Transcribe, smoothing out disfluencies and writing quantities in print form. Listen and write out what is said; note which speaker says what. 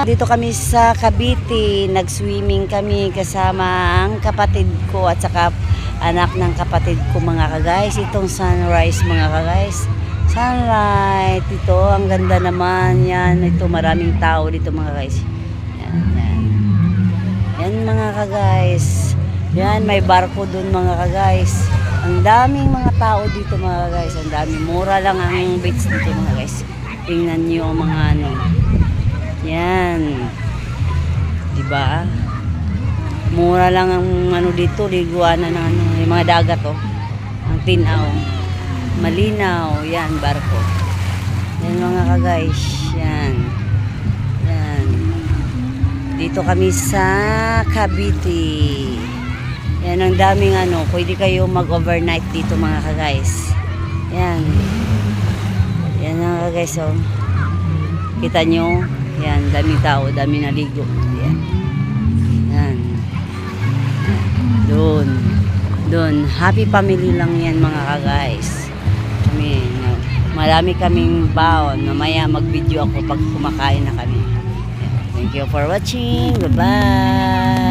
Speaker 1: Dito kami sa Cavite, nag-swimming kami kasama ang kapatid ko at saka anak ng kapatid ko mga ka-guys. Itong sunrise mga ka-guys. Sunlight, ito ang ganda naman yan. Ito maraming tao dito mga guys. Yan, yan. Yan mga ka-guys. Yan, may barko dun mga ka-guys. Ang daming mga tao dito mga ka-guys. Ang dami, mura lang ang beach dito mga guys. Tingnan nyo ang mga ano. Yan. Diba? Mura lang ang ano dito, liguanan ng ano, yung mga dagat oh. Ang tinaw. Malinaw, yan barko. Yan mga ka-guys. Yan. Yan. Dito kami sa Cavite. Yan ang daming ano, pwede kayo mag-overnight dito mga ka-guys. Yan. Yan mga ka-guys oh. Kita nyo? Yan, daming tao, daming naligo. Yan. Yan. Doon. Doon. Happy family lang yan mga ka-guys. Kami, marami kaming baon. Mamaya mag-video ako pag kumakain na kami. Yan. Thank you for watching. Bye-bye.